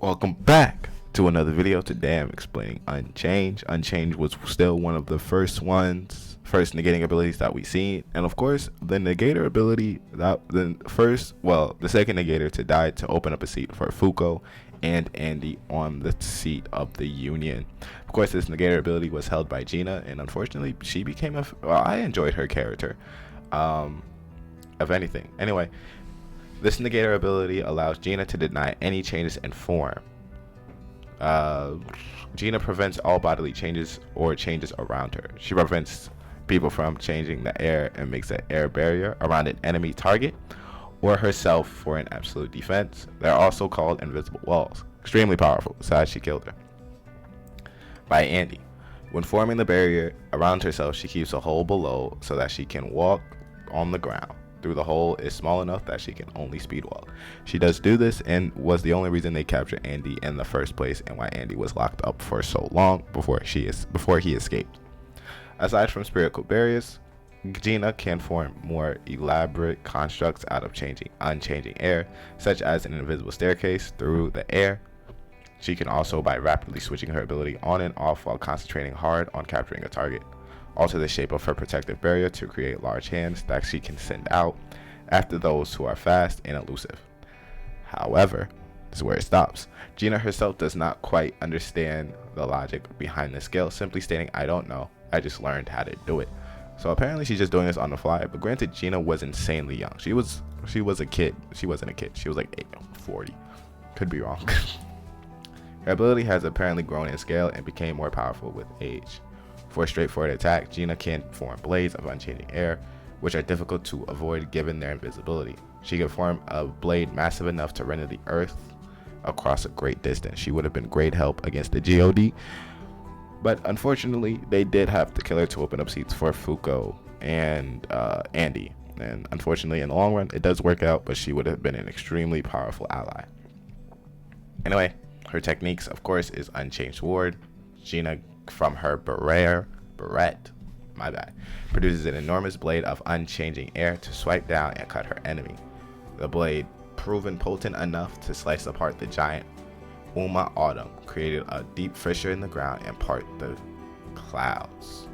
Welcome back to another video. Today I'm explaining UnChange. UnChange was still one of the first negating abilities that we seen, and of course the negator ability the second negator to die to open up a seat for Fuko and Andy on the seat of the Union. Of course, this negator ability was held by Gina, and unfortunately she became I enjoyed her character, of anything. Anyway, this negator ability allows Gina to deny any changes in form. Gina prevents all bodily changes or changes around her. She prevents people from changing the air and makes an air barrier around an enemy target or herself for an absolute defense. They're also called invisible walls. Extremely powerful, besides she killed her. By Andy. When forming the barrier around herself, she keeps a hole below so that she can walk on the ground. Through the hole is small enough that she can only speed walk. She does do this and was the only reason they captured Andy in the first place, and why Andy was locked up for so long before he escaped. Aside from spherical barriers, Gina can form more elaborate constructs out of unchanging air, such as an invisible staircase through the air. She can also, by rapidly switching her ability on and off while concentrating hard on capturing a target, alter the shape of her protective barrier to create large hands that she can send out after those who are fast and elusive. However, this is where it stops. Gina herself does not quite understand the logic behind this skill, simply stating, "I don't know, I just learned how to do it." So apparently she's just doing this on the fly, but granted, Gina was insanely young. She was a kid. She wasn't a kid. She was like 40. Could be wrong. Her ability has apparently grown in scale and became more powerful with age. For a straightforward attack, Gina can form blades of unchanging air, which are difficult to avoid given their invisibility. She can form a blade massive enough to render the earth across a great distance. She would have been great help against the GOD, but unfortunately, they did have to kill her to open up seats for Fuko and Andy. And unfortunately, in the long run, it does work out, but she would have been an extremely powerful ally. Anyway, her techniques, of course, is Unchanged Ward. Gina, from her barrette, produces an enormous blade of unchanging air to swipe down and cut her enemy. The blade, proven potent enough to slice apart the giant Uma Autumn, created a deep fissure in the ground and part the clouds.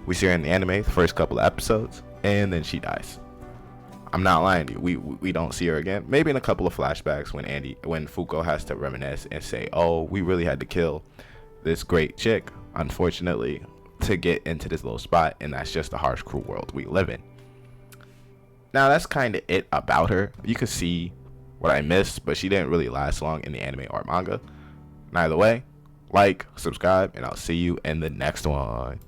We see her in the anime the first couple of episodes, and then she dies. I'm not lying to you. We don't see her again. Maybe in a couple of flashbacks when Fuko has to reminisce and say, "Oh, we really had to kill this great chick, unfortunately, to get into this little spot, and that's just the harsh, cruel world we live in." Now, that's kind of it about her. You could see what I missed, but she didn't really last long in the anime or manga. Either way, like, subscribe, and I'll see you in the next one.